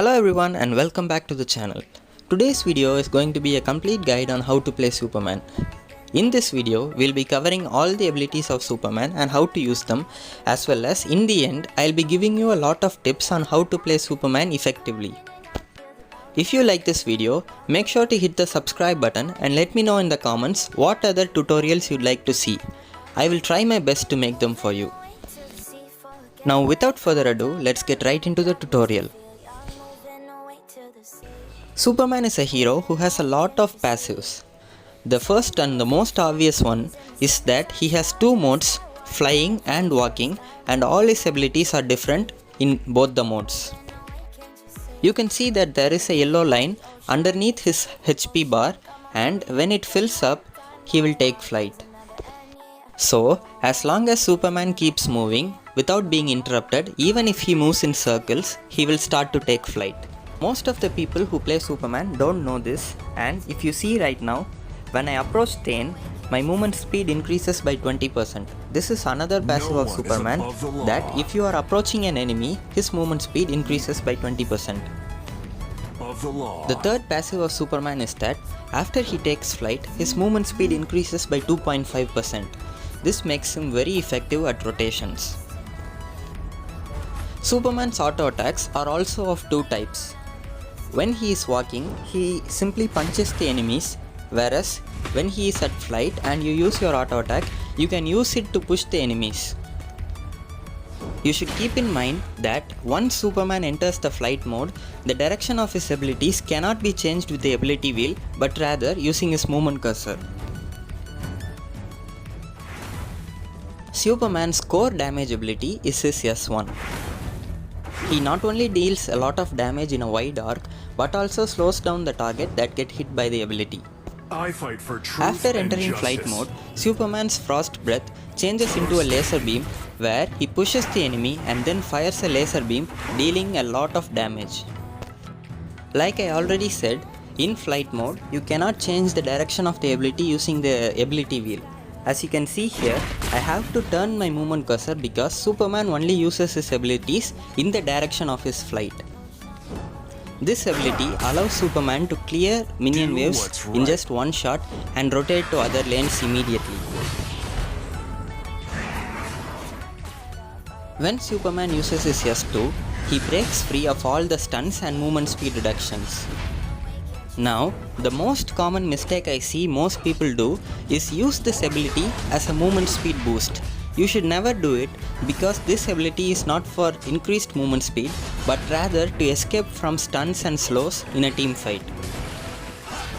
Hello everyone and welcome back to the channel. Today's video is going to be a complete guide on how to play Superman. In this video, we'll be covering all the abilities of Superman and how to use them, as well as in the end, I'll be giving you a lot of tips on how to play Superman effectively. If you like this video, make sure to hit the subscribe button and let me know in the comments what other tutorials you'd like to see. I will try my best to make them for you. Now without further ado, let's get right into the tutorial. Superman is a hero who has a lot of passives. The first and the most obvious one is that he has two modes, flying and walking, and all his abilities are different in both the modes. You can see that there is a yellow line underneath his HP bar, and when it fills up, he will take flight. So, as long as Superman keeps moving without being interrupted, even if he moves in circles, he will start to take flight. Most of the people who play Superman don't know this, and if you see right now, when I approach Thane, my movement speed increases by 20%. This is another passive of Superman, that if you are approaching an enemy, his movement speed increases by 20%. The third passive of Superman is that after he takes flight, his movement speed increases by 2.5%. This makes him very effective at rotations. Superman's auto attacks are also of two types. When he is walking, he simply punches the enemies, whereas when he is at flight and you use your auto attack, you can use it to push the enemies. You should keep in mind that once Superman enters the flight mode, the direction of his abilities cannot be changed with the ability wheel, but rather using his movement cursor. Superman's core damage ability is his S1. He not only deals a lot of damage in a wide arc, but also slows down the target that get hit by the ability. After entering flight mode, Superman's frost breath changes into a laser beam where he pushes the enemy and then fires a laser beam, dealing a lot of damage. Like I already said, in flight mode, you cannot change the direction of the ability using the ability wheel. As you can see here, I have to turn my movement cursor because Superman only uses his abilities in the direction of his flight. This ability allows Superman to clear minion waves in just one shot and rotate to other lanes immediately. When Superman uses his S2, he breaks free of all the stunts and movement speed reductions. Now, the most common mistake I see most people do is use this ability as a movement speed boost. You should never do it because this ability is not for increased movement speed, but rather to escape from stunts and slows in a team fight.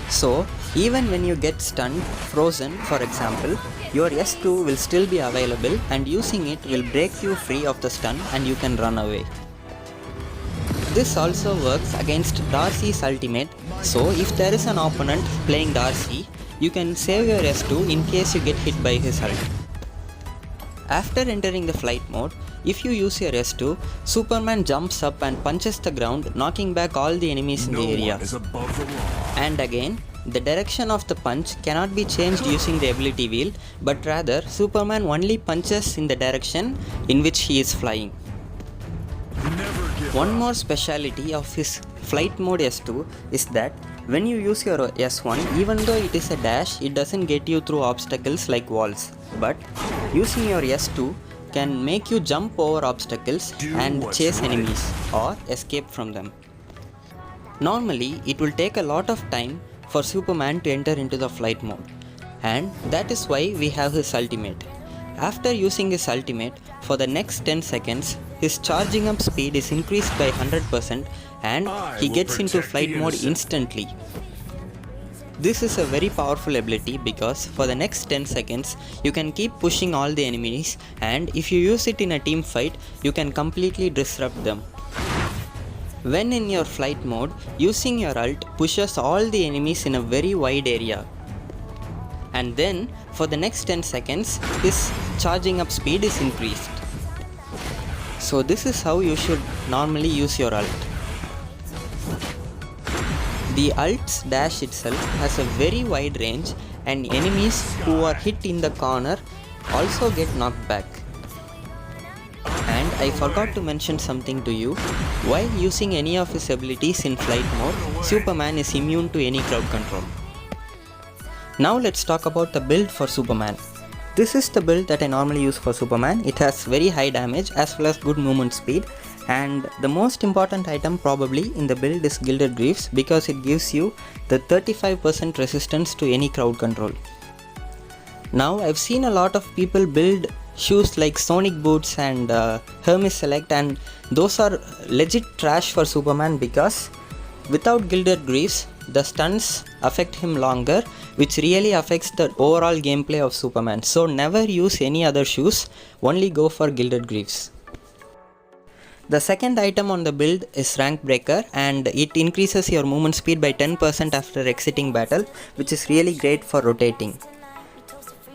So, even when you get stunned, frozen for example, your S2 will still be available and using it will break you free of the stun and you can run away. This also works against Darcy's ultimate, so if there is an opponent playing Darcy, you can save your S2 in case you get hit by his ult. After entering the flight mode, if you use your S2, Superman jumps up and punches the ground, knocking back all the enemies in the area. And again, the direction of the punch cannot be changed using the ability wheel, but rather Superman only punches in the direction in which he is flying. One more speciality of his flight mode S2 is that when you use your S1, even though it is a dash, it doesn't get you through obstacles like walls. But using your S2 can make you jump over obstacles and chase enemies or escape from them. Normally, it will take a lot of time for Superman to enter into the flight mode, and that is why we have his ultimate. After using his ultimate, for the next 10 seconds, his charging up speed is increased by 100% and he gets into flight mode instantly. This is a very powerful ability because for the next 10 seconds, you can keep pushing all the enemies, and if you use it in a team fight, you can completely disrupt them. When in your flight mode, using your ult pushes all the enemies in a very wide area. And then, for the next 10 seconds, his charging up speed is increased. So this is how you should normally use your ult. The ult's dash itself has a very wide range, and enemies who are hit in the corner also get knocked back. And I forgot to mention something to you. While using any of his abilities in flight mode, Superman is immune to any crowd control. Now let's talk about the build for Superman. This is the build that I normally use for Superman. It has very high damage as well as good movement speed, and the most important item probably in the build is Gilded Greaves because it gives you the 35% resistance to any crowd control. Now I've seen a lot of people build shoes like Sonic Boots and Hermes Select, and those are legit trash for Superman because without Gilded Greaves the stunts affect him longer, which really affects the overall gameplay of Superman. So never use any other shoes, only go for Gilded Greaves. The second item on the build is Rank Breaker, and it increases your movement speed by 10% after exiting battle, which is really great for rotating.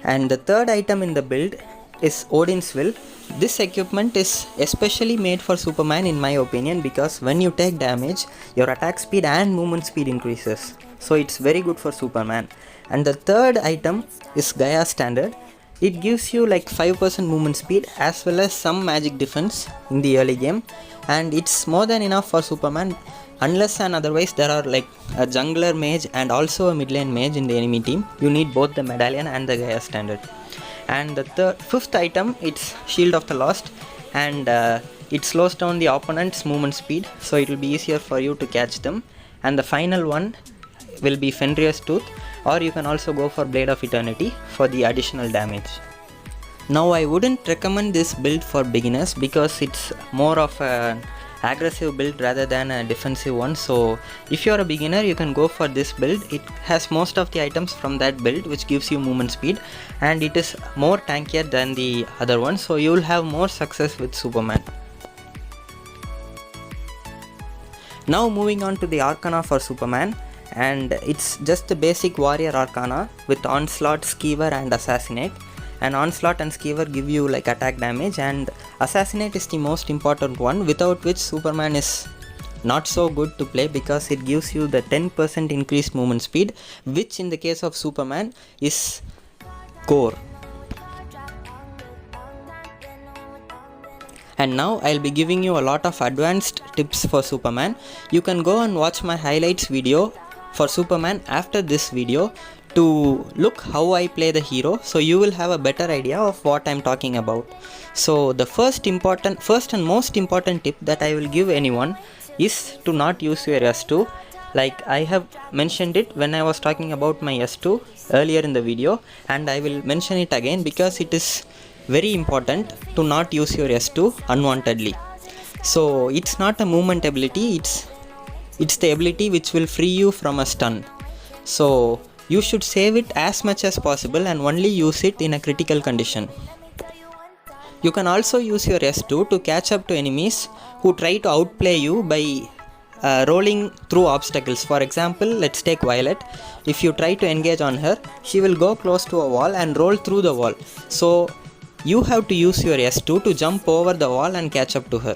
And the third item in the build is Odin's Will. This equipment is especially made for Superman in my opinion because when you take damage, your attack speed and movement speed increases. So it's very good for Superman. And the third item is Gaia Standard. It gives you like 5% movement speed as well as some magic defense in the early game, and it's more than enough for Superman unless and otherwise there are like a jungler mage and also a mid lane mage in the enemy team. You need both the medallion and the Gaia Standard. And the fifth item, it's Shield of the Lost, and it slows down the opponent's movement speed, so it will be easier for you to catch them. And the final one will be Fenrir's Tooth, or you can also go for Blade of Eternity for the additional damage. Now I wouldn't recommend this build for beginners because it's more of an aggressive build rather than a defensive one. So if you're a beginner, you can go for this build. It has most of the items from that build, which gives you movement speed, and it is more tankier than the other one, so you will have more success with Superman. Now moving on to the Arcana for Superman, and it's just the basic warrior Arcana with Onslaught, Skeever and Assassinate. And Onslaught and Skeever give you like attack damage, and Assassinate is the most important one, without which Superman is not so good to play because it gives you the 10% increased movement speed, which in the case of Superman is core. And now I'll be giving you a lot of advanced tips for Superman. You can go and watch my highlights video for Superman after this video to look how I play the hero, so you will have a better idea of what I'm talking about. So the first and most important tip that I will give anyone is to not use your S2. Like I have mentioned it when I was talking about my S2 earlier in the video, and I will mention it again because it is very important to not use your S2 unwantedly. So it's not a movement ability, it's the ability which will free you from a stun. So you should save it as much as possible and only use it in a critical condition. You can also use your S2 to catch up to enemies who try to outplay you by rolling through obstacles. For example, let's take Violet. If you try to engage on her, she will go close to a wall and roll through the wall. So you have to use your S2 to jump over the wall and catch up to her.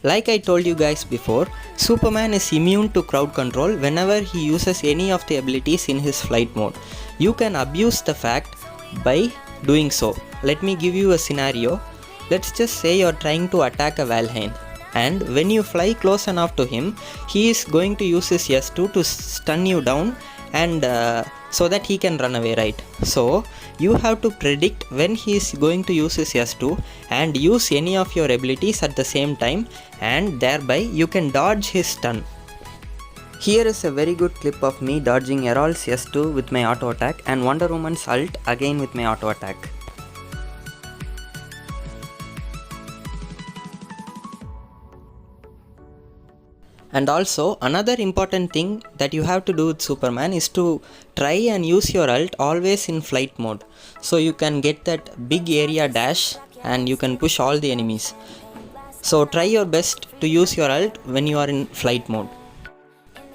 Like I told you guys before, Superman is immune to crowd control whenever he uses any of the abilities in his flight mode. You can abuse the fact by doing so. Let me give you a scenario. Let's just say you're trying to attack a Valheim, and when you fly close enough to him, he is going to use his S2 to stun you down and so that he can run away, right? So you have to predict when he is going to use his S2 and use any of your abilities at the same time, and thereby you can dodge his stun. Here is a very good clip of me dodging Errol's S2 with my auto attack and Wonder Woman's ult again with my auto attack. And also another important thing that you have to do with Superman is to try and use your ult always in flight mode, so you can get that big area dash and you can push all the enemies. So try your best to use your ult when you are in flight mode.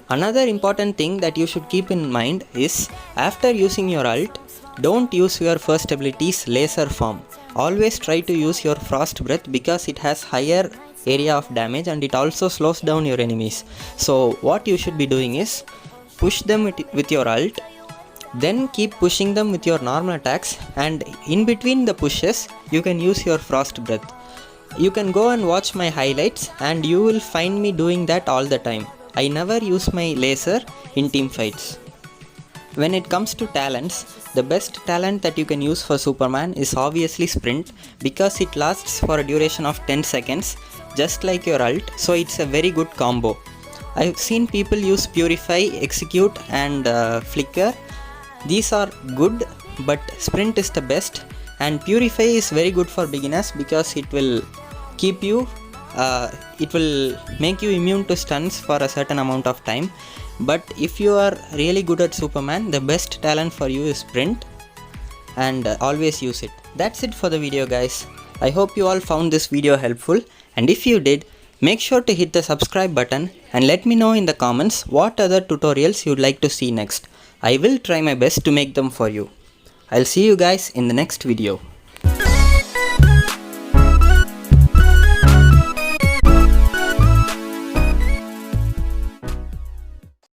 Another important thing that you should keep in mind is after using your ult, don't use your first ability's laser form. Always try to use your frost breath because it has higher area of damage and it also slows down your enemies. So what you should be doing is push them with your ult, then keep pushing them with your normal attacks, and in between the pushes you can use your frost breath. You can go and watch my highlights and you will find me doing that all the time. I never use my laser in team fights. When it comes to talents, the best talent that you can use for Superman is obviously Sprint, because it lasts for a duration of 10 seconds just like your ult, so it's a very good combo. I've seen people use Purify, Execute and Flicker. These are good, but Sprint is the best, and Purify is very good for beginners because it will keep you it will make you immune to stuns for a certain amount of time. But if you are really good at Superman, the best talent for you is Sprint, and always use it. That's it for the video, guys. I hope you all found this video helpful, and if you did, make sure to hit the subscribe button and let me know in the comments what other tutorials you'd like to see next. I will try my best to make them for you. I'll see you guys in the next video.